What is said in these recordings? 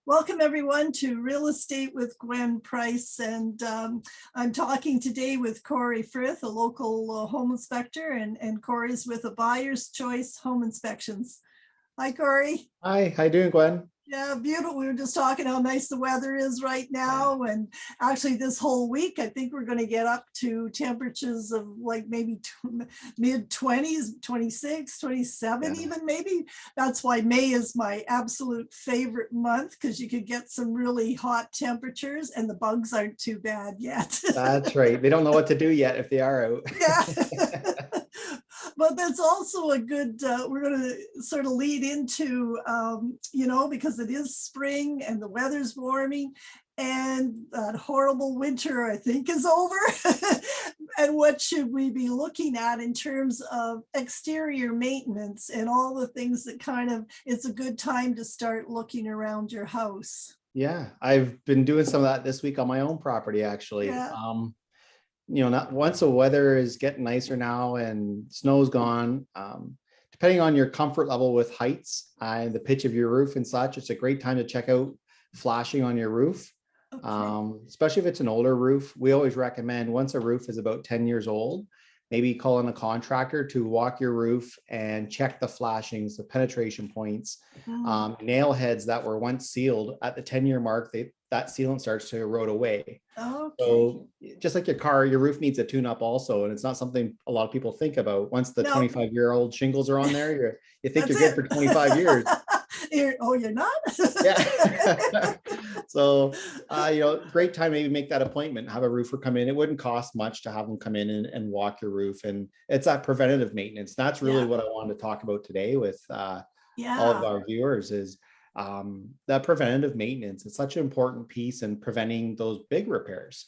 Welcome everyone to Real Estate with Gwen Price, and I'm talking today with Cory Frith, a local home inspector, and Cory's with a Buyer's Choice Home Inspections. Hi, Cory. Hi, how you doing, Gwen? Yeah, beautiful. We were just talking how nice the weather is right now. And actually this whole week, I think we're going to get up to temperatures of like maybe mid 20s, 26, 27 Yeah, even maybe. That's why May is my absolute favorite month, because you could get some really hot temperatures and the bugs aren't too bad yet. that's right. They don't know what to do yet if they are out. Yeah. But that's also a good, we're going to sort of lead into, because it is spring and the weather's warming and that horrible winter, I think, is over. And what should we be looking at in terms of exterior maintenance and all the things that it's a good time to start looking around your house. Yeah, I've been doing some of that this week on my own property, actually. Yeah. Not once the weather is getting nicer now and snow's gone, depending on your comfort level with heights and the pitch of your roof and such, it's a great time to check out flashing on your roof. Okay. Especially if it's an older roof. We always recommend once a roof is about 10 years old, maybe call in a contractor to walk your roof and check the flashings, the penetration points, nail heads that were once sealed at the 10-year mark, that sealant starts to erode away. Okay. So just like your car, your roof needs a tune-up also, and it's not something a lot of people think about. Once the 25-year-old shingles are on there, you think you're good for 25 years. You're not? Yeah. So, great time maybe make that appointment, have a roofer come in. It wouldn't cost much to have them come in and walk your roof. And it's that preventative maintenance. That's really what I wanted to talk about today with all of our viewers is that preventative maintenance. It's such an important piece in preventing those big repairs.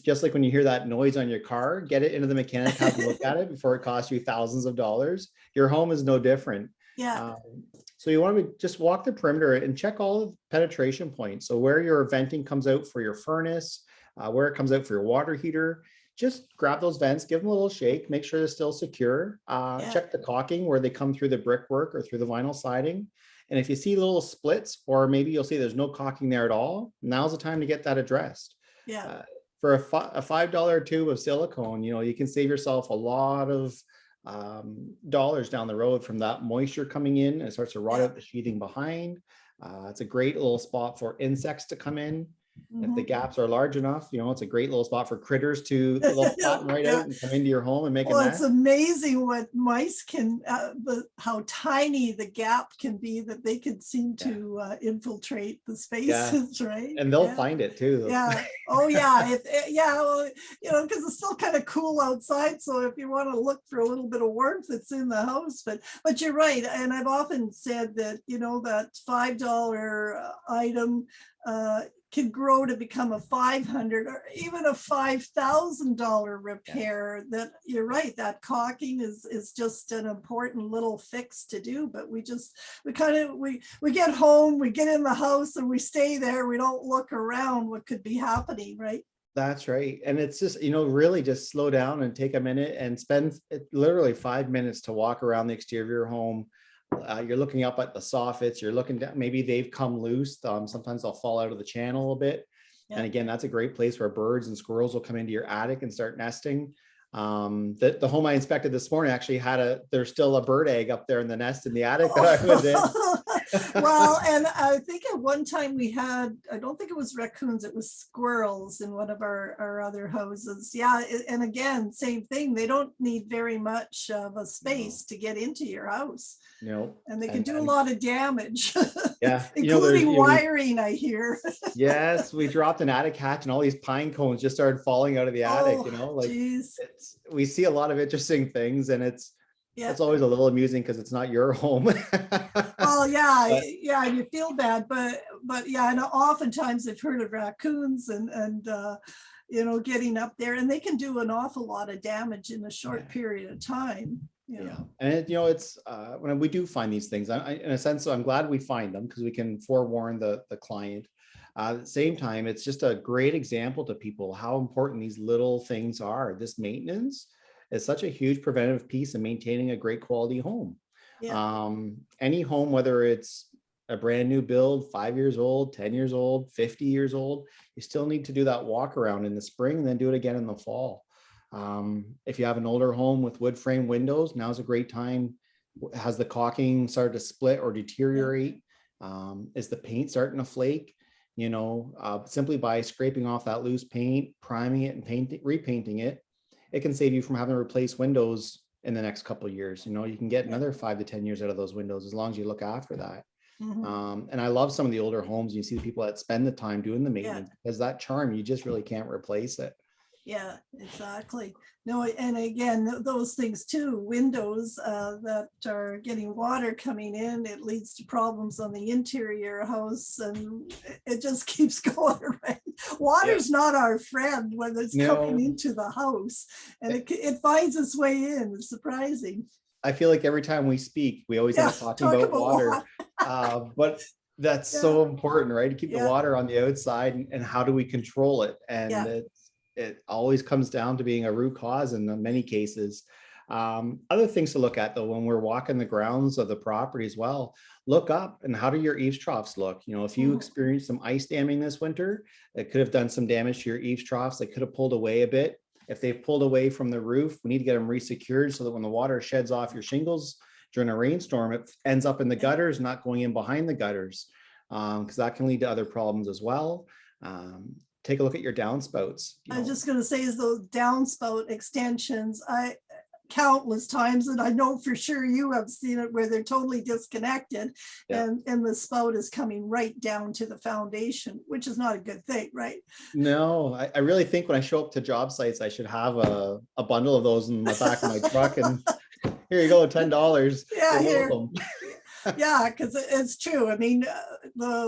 Just like when you hear that noise on your car, get it into the mechanic, have a look at it before it costs you thousands of dollars. Your home is no different. Yeah. So you want to just walk the perimeter and check all of the penetration points. So where your venting comes out for your furnace, where it comes out for your water heater, just grab those vents, give them a little shake, make sure they're still secure. Check the caulking where they come through the brickwork or through the vinyl siding. And if you see little splits, or maybe you'll see there's no caulking there at all, now's the time to get that addressed. Yeah. For a $5 tube of silicone, you can save yourself a lot of dollars down the road from that moisture coming in, and it starts to rot out the sheathing behind. It's a great little spot for insects to come in. If the gaps are large enough, it's a great little spot for critters to flatten right out and come into your home and make a mess. It's amazing what mice can, how tiny the gap can be that they can seem to infiltrate the spaces, right? And they'll find it too. Yeah. Oh yeah. Well, because it's still kind of cool outside. So if you want to look for a little bit of warmth, it's in the house. But you're right. And I've often said that, that $5 item can grow to become a $500 or even a $5,000 repair. That you're right, that caulking is just an important little fix to do. But we get home, we get in the house and we stay there. We don't look around what could be happening, right? That's right. And it's just, really just slow down and take a minute and spend literally 5 minutes to walk around the exterior of your home. You're looking up at the soffits, you're looking down, maybe they've come loose. Sometimes they'll fall out of the channel a bit. And again, that's a great place where birds and squirrels will come into your attic and start nesting. The home I inspected this morning actually there's still a bird egg up there in the nest in the attic that I was in. Well, and I think at one time we had, I don't think it was raccoons, it was squirrels in one of our other houses. Yeah. And again, same thing. They don't need very much of a space to get into your house. And they can do a lot of damage. Yeah. Including wiring, I hear. Yes. We dropped an attic hatch and all these pine cones just started falling out of the attic, we see a lot of interesting things, and it's always a little amusing because it's not your home. Well, yeah, and you feel bad, but yeah, and oftentimes I've heard of raccoons and getting up there, and they can do an awful lot of damage in a short period of time. And it's when we do find these things, in a sense, so I'm glad we find them because we can forewarn the client. At the same time, it's just a great example to people how important these little things are. This maintenance is such a huge preventative piece in maintaining a great quality home. Any home, whether it's a brand new build, 5 years old, 10 years old, 50 years old, you still need to do that walk around in the spring and then do it again in the fall. If you have an older home with wood frame windows, now's a great time. Has the caulking started to split or deteriorate? Is the paint starting to flake? Simply by scraping off that loose paint, priming it and repainting it, it can save you from having to replace windows in the next couple of years. You can get another 5 to 10 years out of those windows as long as you look after that. And I love some of the older homes. You see the people that spend the time doing the maintenance, because that charm, you just really can't replace it. Yeah, exactly. No, and again, those things too, windows that are getting water coming in, it leads to problems on the interior house, and it just keeps going, right? Water's not our friend when it's coming into the house, and it finds its way in. It's surprising. I feel like every time we speak, we always end up talking about water. But that's so important, right? To keep the water on the outside, and how do we control it? And it always comes down to being a root cause in many cases. Other things to look at though, when we're walking the grounds of the property as well, look up and how do your eaves troughs look? If you experience some ice damming this winter, it could have done some damage to your eaves troughs. They could have pulled away a bit. If they've pulled away from the roof, we need to get them resecured so that when the water sheds off your shingles during a rainstorm, it ends up in the gutters, not going in behind the gutters, because that can lead to other problems as well. Take a look at your downspouts. I was just going to say, is those downspout extensions, countless times, and I know for sure you have seen it, where they're totally disconnected, and the spout is coming right down to the foundation, which is not a good thing, right? No, I really think when I show up to job sites, I should have a bundle of those in the back of my truck, and here you go, $10. Yeah, here. Yeah, because it's true. I mean,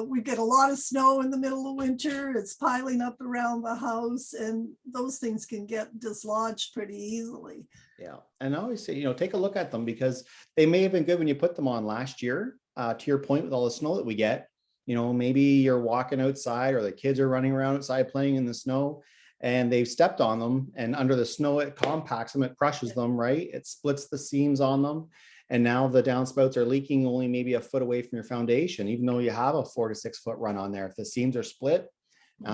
we get a lot of snow in the middle of winter. It's piling up around the house, and those things can get dislodged pretty easily. Yeah, and I always say, take a look at them, because they may have been good when you put them on last year. To your point, with all the snow that we get, maybe you're walking outside, or the kids are running around outside playing in the snow, and they've stepped on them, and under the snow, it compacts them, it crushes them, right? It splits the seams on them. And now the downspouts are leaking only maybe a foot away from your foundation, even though you have a 4 to 6 foot run on there. If the seams are split, they're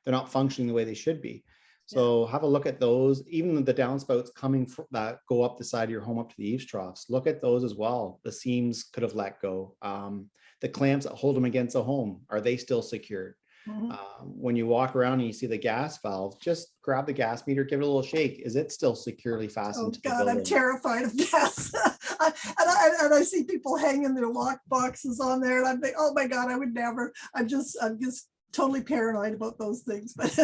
not functioning the way they should be. So have a look at those. Even the downspouts coming that go up the side of your home up to the eaves troughs, look at those as well. The seams could have let go. The clamps that hold them against the home, are they still secured? When you walk around and you see the gas valve, just grab the gas meter, give it a little shake. Is it still securely fastened? Oh God, I'm terrified of gas. and I see people hanging their lock boxes on there, and I'm like, oh my God, I would never. I'm just totally paranoid about those things. But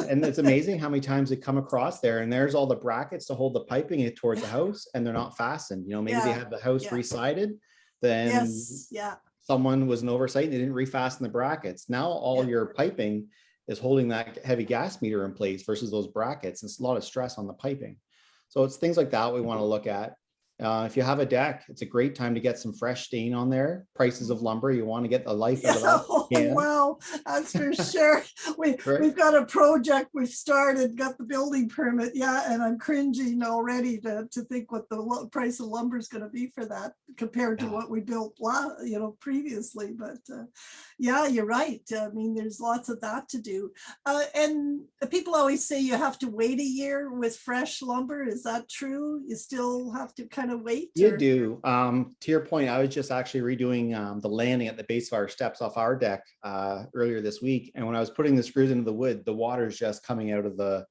and it's amazing how many times they come across there, and there's all the brackets to hold the piping towards the house, and they're not fastened. Maybe they had the house resided, then someone was an oversight and they didn't refasten the brackets. Now all your piping is holding that heavy gas meter in place versus those brackets. It's a lot of stress on the piping. So it's things like that we want to look at. If you have a deck, it's a great time to get some fresh stain on there. Prices of lumber, you want to get the life out of that. Oh, well, that's for sure. We've got a project we've started, got the building permit, and I'm cringing already to think what the price of lumber is going to be for that compared to what we built previously. But you're right. I mean, there's lots of that to do. And people always say you have to wait a year with fresh lumber. Is that true? You still have to kind of wait? You do. To your point, I was just actually redoing the landing at the base of our steps off our deck earlier this week, and when I was putting the screws into the wood, the water's just coming out of the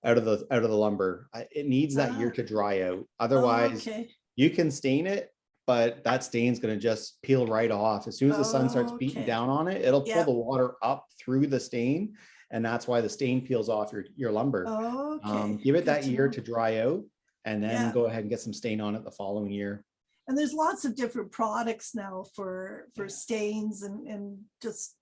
lumber. It needs that year to dry out. Otherwise, you can stain it, but that stain's going to just peel right off. As soon as the sun starts beating down on it, it'll pull the water up through the stain, and that's why the stain peels off your lumber. Give it that year to dry out, and then go ahead and get some stain on it the following year. And there's lots of different products now for stains and just,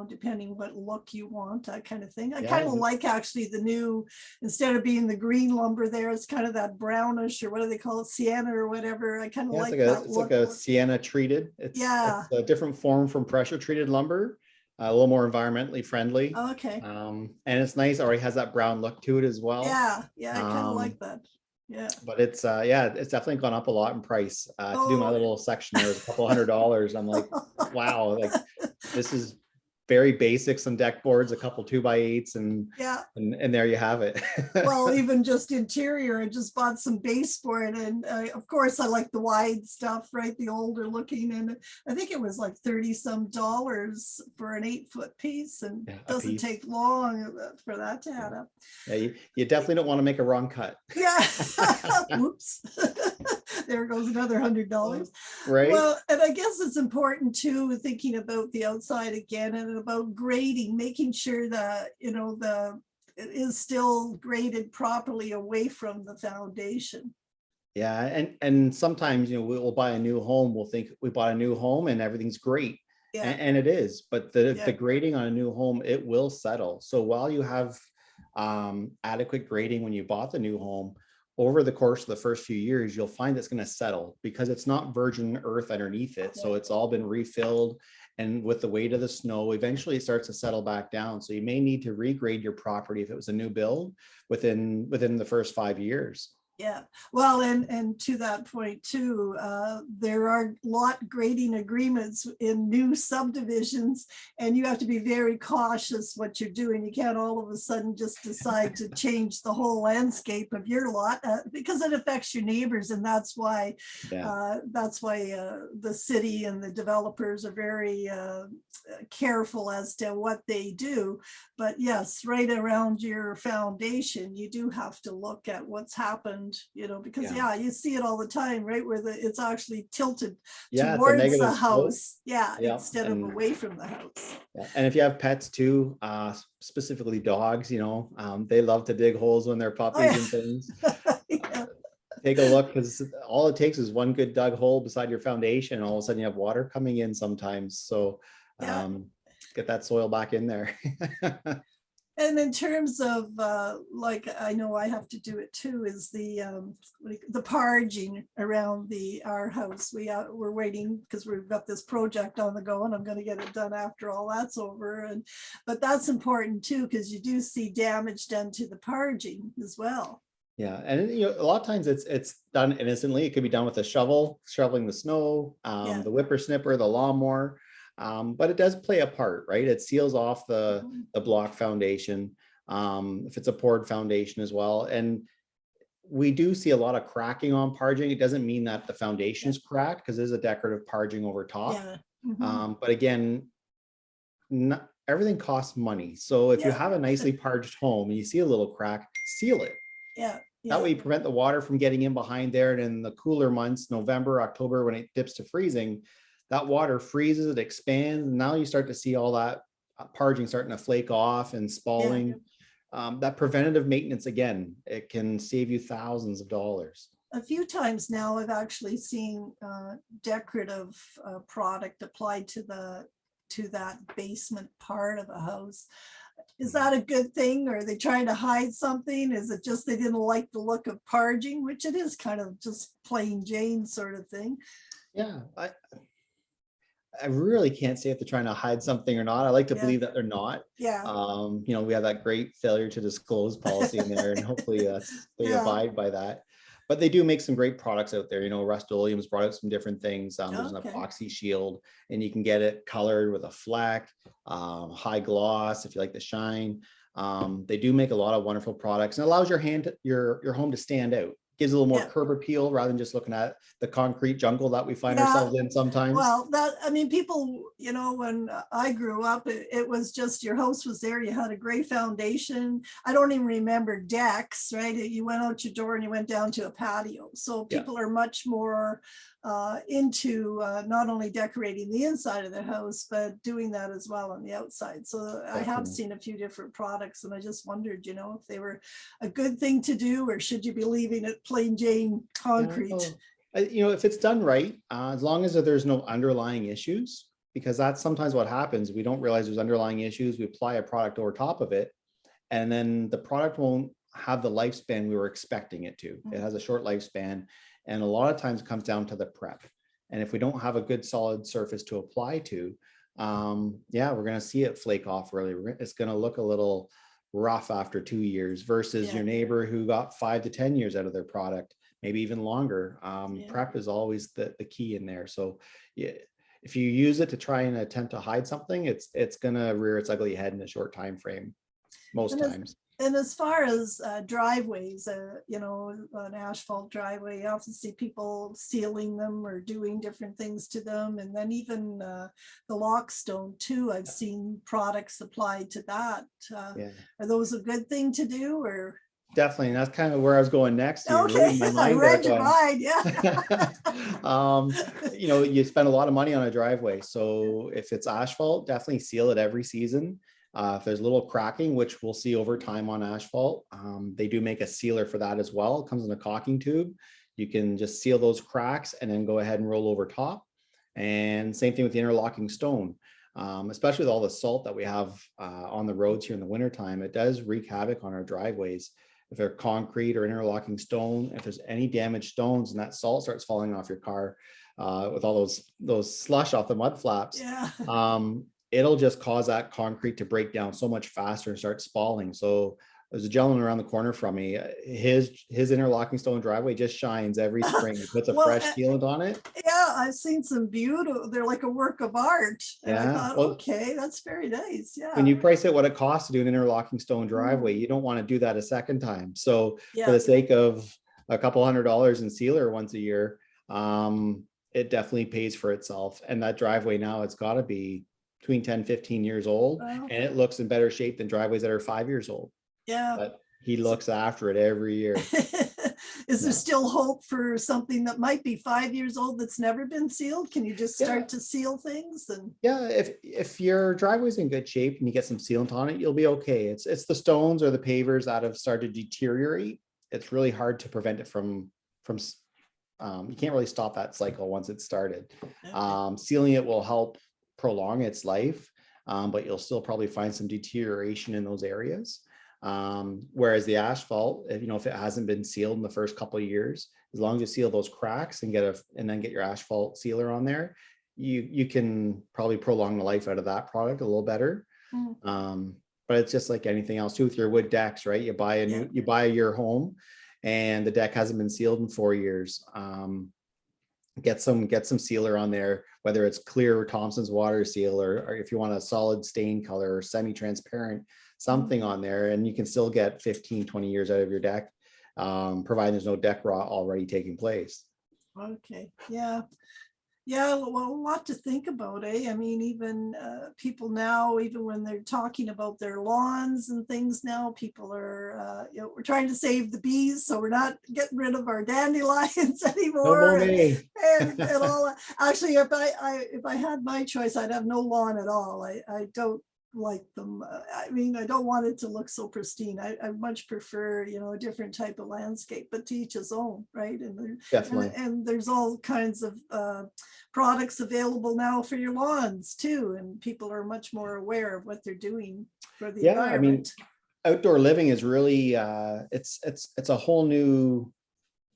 depending what look you want, that kind of thing. I kind of like actually the new, instead of being the green lumber there, it's kind of that brownish, or what do they call it, sienna or whatever. I kind of like that it's look. Like a sienna treated. It's a different form from pressure treated lumber. A little more environmentally friendly. Okay. And it's nice. Already has that brown look to it as well. Yeah, I kind of like that. Yeah. But it's yeah, it's definitely gone up a lot in price. To do my Oh, little section there was a couple $100. I'm like, wow, like this is very basic, some deck boards, a couple 2x8s, yeah. and there you have it. Well, even just interior, I just bought some baseboard, and of course I like the wide stuff, right? The older looking, and I think it was like 30 some dollars for an 8-foot piece, and Yeah, a doesn't piece. take long for that to add up. Yeah, you definitely don't want to make a wrong cut. Yeah. Whoops. There goes another $100. Right? Well, and I guess it's important too, thinking about the outside again and about grading, making sure that, it is still graded properly away from the foundation. Yeah, and sometimes, we'll buy a new home, we'll think we bought a new home and everything's great. Yeah, And it is, but the yeah, grading on a new home, it will settle. So while you have adequate grading when you bought the new home, over the course of the first few years, you'll find it's going to settle because it's not virgin earth underneath it. So yeah. it's all been refilled. And with the weight of the snow, eventually it starts to settle back down. So you may need to regrade your property if it was a new build within the first 5 years. Yeah, well, and to that point too, there are lot grading agreements in new subdivisions, and you have to be very cautious what you're doing. You can't all of a sudden just decide to change the whole landscape of your lot because it affects your neighbors, and that's why Yeah. the city and the developers are very careful as to what they do. But yes, right around your foundation, you do have to look at what's happened, because Yeah. you see it all the time, right? Where it's actually tilted Yeah, it's a towards the negative slope. house. Yeah, Yeah. instead of away from the house. Yeah. And if you have pets too, specifically dogs, they love to dig holes when they're Oh, puppies and things. yeah. Take a look, because all it takes is one good dug hole beside your foundation, and all of a sudden you have water coming in sometimes. So Yeah. get that soil back in there. And in terms of like, I know I have to do it too, is the parging around our house. We're waiting because we've got this project on the go, and I'm going to get it done after all that's over. But that's important too, because you do see damage done to the parging as well. Yeah, and a lot of times it's done innocently. It could be done with a shovel, shoveling the snow, Yeah. the whippersnipper, the lawnmower, but it does play a part, right? It seals off the block foundation, if it's a poured foundation as well. And we do see a lot of cracking on parging. It doesn't mean that the foundation is cracked, because there's a decorative parging over top. Yeah. Mhm. But again, everything costs money. So if you Yeah. have a nicely parged home and you see a little crack, seal it. Yeah. That way you prevent the water from getting in behind there. And in the cooler months, November, October, when it dips to freezing, that water freezes, it expands. And now you start to see all that parging starting to flake off and spalling. That preventative maintenance, again, it can save you thousands of dollars. A few times now I've actually seen decorative product applied to that basement part of a house. Is that a good thing, or are they trying to hide something? Is it just they didn't like the look of parging, which it is kind of just plain Jane sort of thing? Yeah, I really can't say if they're trying to hide something or not. I like to believe that they're not. Yeah. We have that great failure to disclose policy in there, and hopefully they abide by that. But they do make some great products out there. Rust-Oleum's brought out some different things. There's an epoxy shield, and you can get it colored with a fleck, high gloss if you like the shine. They do make a lot of wonderful products, and it allows your home to stand out. Gives a little more curb appeal rather than just looking at the concrete jungle that we find ourselves in sometimes. Well, people, when I grew up, it was just your house was there. You had a great foundation. I don't even remember decks, right? You went out your door and you went down to a patio. So people are much more into not only decorating the inside of the house, but doing that as well on the outside. So I have seen a few different products, and I just wondered, if they were a good thing to do, or should you be leaving it plain Jane concrete? If it's done right, as long as there's no underlying issues, because that's sometimes what happens. We don't realize there's underlying issues. We apply a product over top of it, and then the product won't have the lifespan we were expecting it to. It has a short lifespan, and a lot of times it comes down to the prep. And if we don't have a good solid surface to apply to, we're going to see it flake off early. It's going to look a little rough after 2 years versus Yeah. your neighbor who got 5 to 10 years out of their product, maybe even longer. Yeah. Prep is always the key in there. So yeah, if you use it to try and attempt to hide something, it's gonna rear its ugly head in a short time frame most And as, times. and as far as driveways, you know, an asphalt driveway, you often see people sealing them or doing different things to them. And then even the lockstone too, I've seen products applied to that. Yeah, Are those a good thing to do, or? definitely. And that's kind of where I was going next. You're Okay, reading my I mind there, read your Gwen. mind, yeah. You spend a lot of money on a driveway. So if it's asphalt, definitely seal it every season. If there's a little cracking, which we'll see over time on asphalt, they do make a sealer for that as well. It comes in a caulking tube. You can just seal those cracks and then go ahead and roll over top. And same thing with the interlocking stone. Especially with all the salt that we have on the roads here in the wintertime, it does wreak havoc on our driveways. If they're concrete or interlocking stone, if there's any damaged stones and that salt starts falling off your car with all those slush off the mud flaps, Yeah. It'll just cause that concrete to break down so much faster and start spalling. So there's a gentleman around the corner from me. His interlocking stone driveway just shines every spring. He puts a Well, fresh sealant on it. yeah, I've seen some beautiful, they're like a work of art. And I Yeah. thought, Well, okay, that's very nice. when Yeah. you price it what it costs to do an interlocking stone driveway, Mm, you don't want to do that a second time. So for yeah. the sake of a couple $100 in sealer once a year, it definitely pays for itself. And that driveway now, it's got to be between 10, 15 years old, Well, and it looks in better shape than driveways that are 5 years old. yeah. But he looks after it every year. Is there Yeah. still hope for something that might be 5 years old that's never been sealed? Can you just start Yeah. to seal things? And Yeah, if your driveway's in good shape and you get some sealant on it, you'll be okay. It's the stones or the pavers that have started to deteriorate. It's really hard to prevent it from you can't really stop that cycle once it's started. okay. Sealing it will help prolong its life, but you'll still probably find some deterioration in those areas. Whereas the asphalt, if it hasn't been sealed in the first couple of years, as long as you seal those cracks and then get your asphalt sealer on there, you can probably prolong the life out of that product a little better. Mm, But it's just like anything else too with your wood decks, right? yeah. You buy your home and the deck hasn't been sealed in 4 years. Get some sealer on there, whether it's clear Thompson's water seal or if you want a solid stain color or semi-transparent, something on there, and you can still get 15, 20 years out of your deck, provided there's no deck rot already taking place. Okay. Yeah. Yeah, well, a lot to think about, eh? I mean, even people now, even when they're talking about their lawns and things now, people are, we're trying to save the bees, so we're not getting rid of our dandelions No anymore, more May. and all. Actually, if I had my choice, I'd have no lawn at all. I don't like them. I mean, I don't want it to look so pristine. I much prefer, a different type of landscape, but to each his own, right? Definitely. And there's all kinds of products available now for your lawns too, and people are much more aware of what they're doing for the Yeah, I mean, environment. outdoor living is really it's a whole new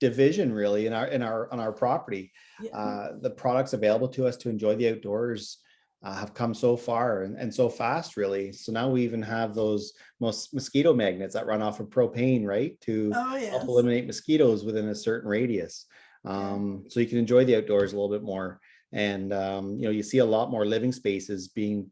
division really on our property. Yeah, The products available to us to enjoy the outdoors have come so far and so fast really. So now we even have those mosquito magnets that run off of propane, right, to oh help yes, eliminate mosquitoes within a certain radius. yeah. So you can enjoy the outdoors a little bit more. And you see a lot more living spaces being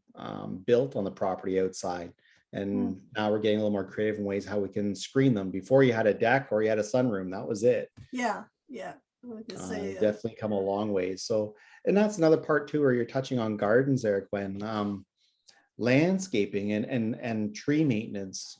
built on the property outside. Mm, And now we're getting a little more creative in ways how we can screen them. Before you had a deck or you had a sunroom, that was it. yeah, yeah, like I say, Definitely come a long ways. So, and that's another part too, where you're touching on gardens there, Gwen. Landscaping and tree maintenance.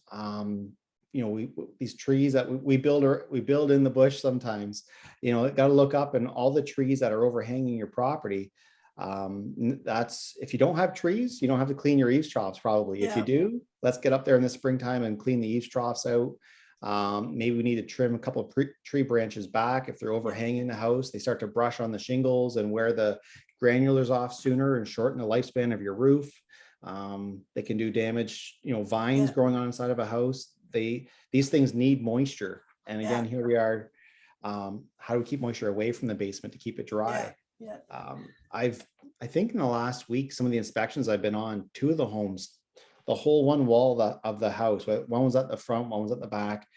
These trees that we build in the bush sometimes. Got to look up, and all the trees that are overhanging your property. That's if you don't have trees, you don't have to clean your eaves troughs probably. If you yeah, do, let's get up there in the springtime and clean the eaves troughs out. Maybe we need to trim a couple of tree branches back if they're yeah, overhanging the house. They start to brush on the shingles and wear the granulars off sooner and shorten the lifespan of your roof. They can do damage, vines yeah, growing on inside of a house. These things need moisture. And yeah, again, here we are. How do we keep moisture away from the basement to keep it yeah, dry? yeah. I think in the last week, some of the inspections I've been on, two of the homes, the whole one wall of the house. One was at the front, one was at the back.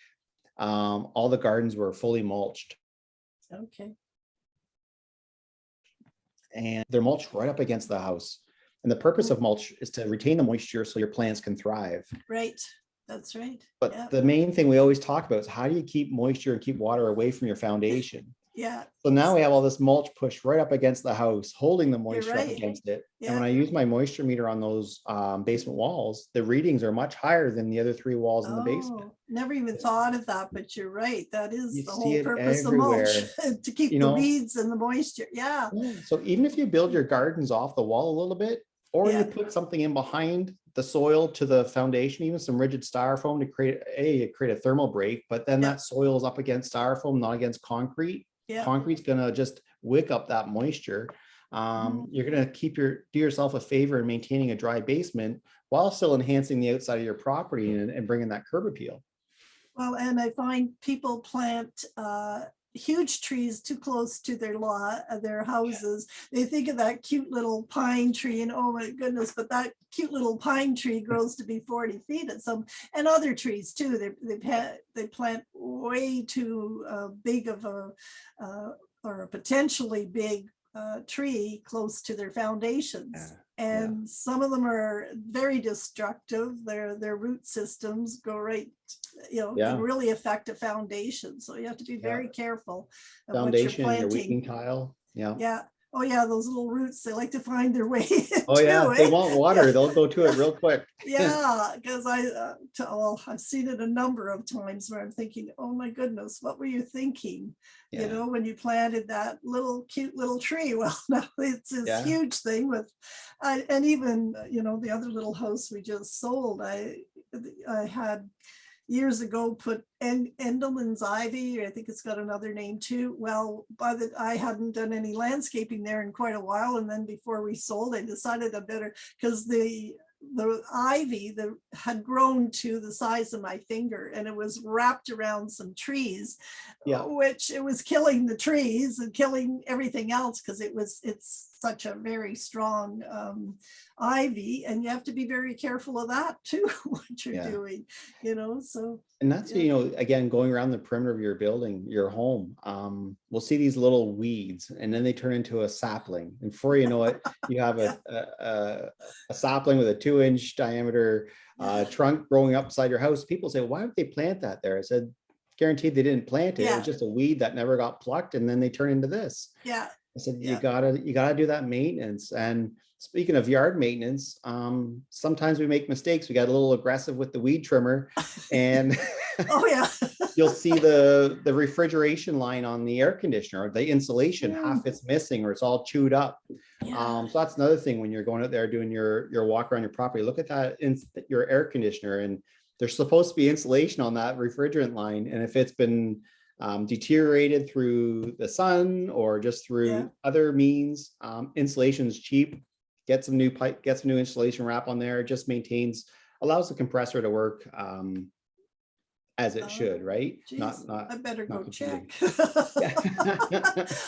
All the gardens were fully mulched. Okay. And they're mulched right up against the house. And the purpose of mulch is to retain the moisture so your plants can thrive. Right. That's right. But yeah. the main thing we always talk about is how do you keep moisture and keep water away from your foundation? Yeah. So now we have all this mulch pushed right up against the house, holding the moisture up right. against it. Yeah. And when I use my moisture meter on those basement walls, the readings are much higher than the other 3 walls in the basement. Never even thought of that, but you're right. That is You the see whole it purpose everywhere. of mulch, to keep the weeds and the moisture. Yeah. So even if you build your gardens off the wall a little bit, or you put something in behind the soil to the foundation, even some rigid styrofoam to create a thermal break, but then that soil is up against styrofoam, not against concrete. Concrete's gonna just wick up that moisture. You're gonna do yourself a favor in maintaining a dry basement while still enhancing the outside of your property and bringing that curb appeal. Well, and I find people plant huge trees too close to their lot, their houses. They think of that cute little pine tree, and oh my goodness, but that cute little pine tree grows to be 40 feet at some, and other trees too. They plant way too big of a or a potentially big tree close to their foundations. And some of them are very destructive. Their root systems go right, can really affect a foundation. So you have to be very careful of Foundation, what you're your planting. weeding tile. Yeah. Oh yeah, those little roots, they like to find their way Oh yeah, it. they want water, they'll go to it real quick. Yeah, because I've seen it a number of times where I'm thinking, oh my goodness, what were you thinking? When you planted that cute little tree? Well, now it's this huge thing with, and even the other little house we just sold, I had years ago put Endelman's ivy, I think it's got another name too. Well, I hadn't done any landscaping there in quite a while, and then before we sold, I decided I better, because the ivy had grown to the size of my finger, and it was wrapped around some trees, which it was killing the trees and killing everything else, because it's such a very strong ivy, and you have to be very careful of that too, what you're doing, so. And that's, again, going around the perimeter of your building, your home, we'll see these little weeds, and then they turn into a sapling. And before you know it, you have a sapling with a 2-inch diameter trunk growing up beside your house. People say, why would they plant that there? I said, guaranteed they didn't plant it. It was just a weed that never got plucked, and then they turn into this. I said, you gotta do that maintenance. And speaking of yard maintenance, sometimes we make mistakes. We got a little aggressive with the weed trimmer, and you'll see the refrigeration line on the air conditioner, or the insulation, half it's missing, or it's all chewed up. So that's another thing when you're going out there doing your walk around your property. Look at that in your air conditioner, and there's supposed to be insulation on that refrigerant line, and if it's been deteriorated through the sun or just through other means, insulation is cheap. Get some new pipe, get some new insulation wrap on there. It just allows the compressor to work as it should, right? Geez, I better go check.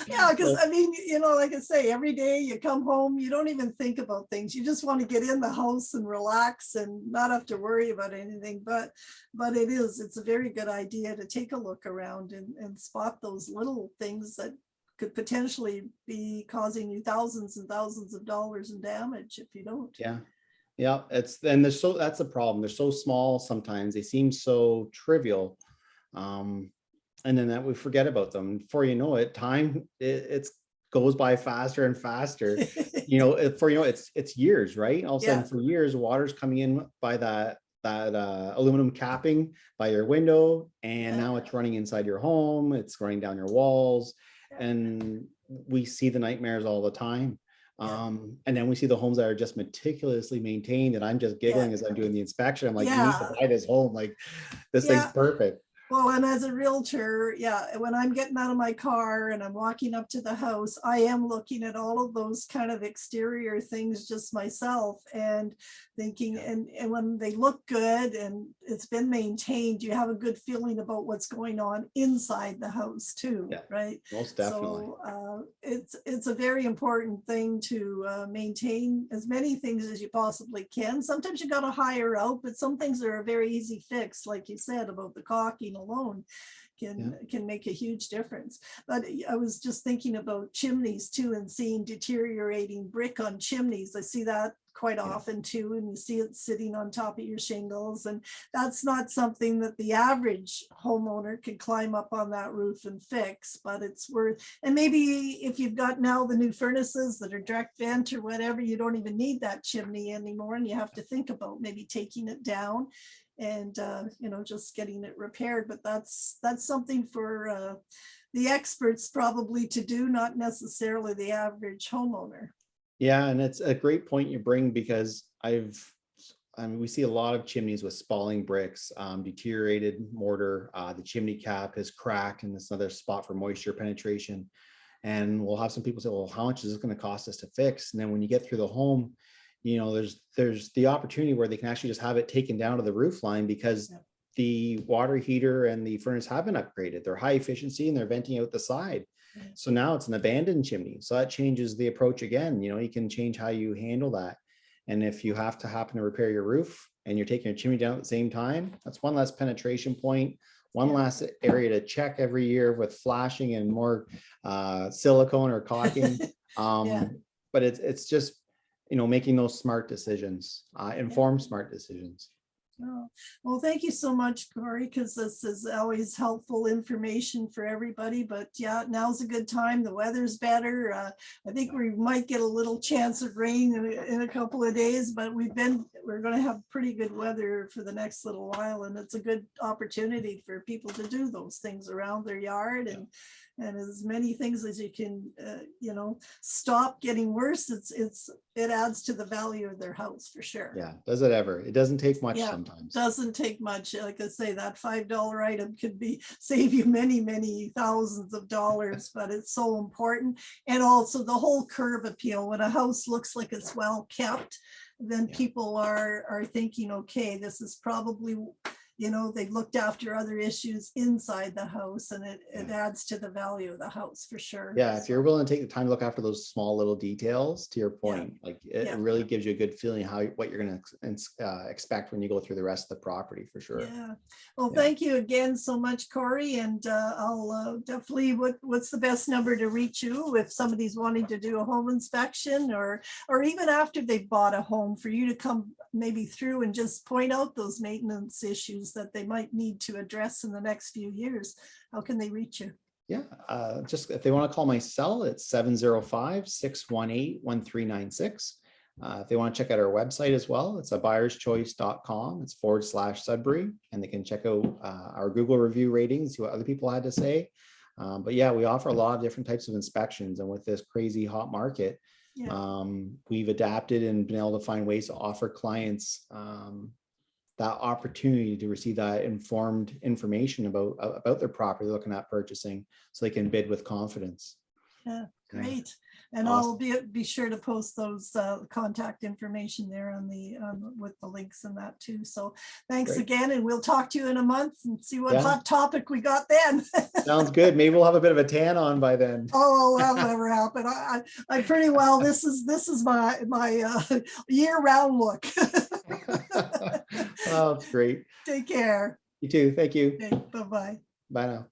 Yeah, because like I say, every day you come home, you don't even think about things. You just want to get in the house and relax and not have to worry about anything. But it's a very good idea to take a look around and spot those little things that could potentially be causing you thousands and thousands of dollars in damage if you don't. That's the problem. They're so small sometimes, they seem so trivial, and then that we forget about them. Before you know it, time it goes by faster and faster. It's years, right? All of a sudden, for years, water's coming in by that aluminum capping by your window, and now it's running inside your home. It's running down your walls, and we see the nightmares all the time. And then we see the homes that are just meticulously maintained, and I'm just giggling as I'm doing the inspection. I'm like, you need to buy this home, like this thing's perfect. Well, and as a realtor, yeah, when I'm getting out of my car and I'm walking up to the house, I am looking at all of those kind of exterior things just myself and thinking, and when they look good and it's been maintained, you have a good feeling about what's going on inside the house too, Yeah, right? most definitely. So it's a very important thing to maintain as many things as you possibly can. Sometimes you got to hire out, but some things are a very easy fix, like you said about the caulking alone can make a huge difference. But I was just thinking about chimneys too, and seeing deteriorating brick on chimneys. I see that quite often too, and you see it sitting on top of your shingles, and that's not something that the average homeowner can climb up on that roof and fix, but it's worth. And maybe if you've got now the new furnaces that are direct vent or whatever, you don't even need that chimney anymore, and you have to think about maybe taking it down and just getting it repaired. But that's something for the experts probably to do, not necessarily the average homeowner. Yeah, and it's a great point you bring, because we see a lot of chimneys with spalling bricks, deteriorated mortar, the chimney cap is cracked, and it's another spot for moisture penetration. And we'll have some people say, well, how much is this going to cost us to fix? And then when you get through the home, there's the opportunity where they can actually just have it taken down to the roof line, because the water heater and the furnace have been upgraded. They're high efficiency and they're venting out the side. So now it's an abandoned chimney. So that changes the approach again. You can change how you handle that. And if you have to happen to repair your roof and you're taking a chimney down at the same time, that's one less penetration point, one less area to check every year with flashing and more silicone or caulking. But it's just, making those smart decisions, informed smart decisions. Oh, well, thank you so much, Cory, because this is always helpful information for everybody. But yeah, now's a good time. The weather's better. I think we might get a little chance of rain in a couple of days, but we're going to have pretty good weather for the next little while, and it's a good opportunity for people to do those things around their yard and as many things as you can, stop getting worse. It adds to the value of their house for sure. Yeah. Does it ever? It doesn't take much sometimes. Doesn't take much. Like I say, that $5 item could save you many, many thousands of dollars, but it's so important. And also the whole curb appeal. When a house looks like it's well kept, then people are thinking, okay, this is probably, they've looked after other issues inside the house, and it adds to the value of the house for sure. Yeah, if you're willing to take the time to look after those small little details, to your point, it really gives you a good feeling what you're going to expect when you go through the rest of the property for sure. Yeah. Well, thank you again so much, Cory. And I'll definitely, what's the best number to reach you if somebody's wanting to do a home inspection, or even after they've bought a home, for you to come maybe through and just point out those maintenance issues that they might need to address in the next few years? How can they reach you? Yeah, just if they want to call my cell, it's 705-618-1396. If they want to check out our website as well, it's buyerschoice.com. It's /Sudbury, and they can check out our Google review ratings, see what other people had to say. But yeah, we offer a lot of different types of inspections, and with this crazy hot market, we've adapted and been able to find ways to offer clients that opportunity to receive that informed information about their property they're looking at purchasing, so they can bid with confidence. Yeah, great. And awesome. I'll be sure to post those contact information there on the with the links and that too. So thanks again, and we'll talk to you in a month and see what hot topic we got then. Sounds good. Maybe we'll have a bit of a tan on by then. Oh, that'll never happen. I pretty well. This is my year-round look. Oh, that's great. Take care. You too. Thank you. Okay, bye-bye. Bye now.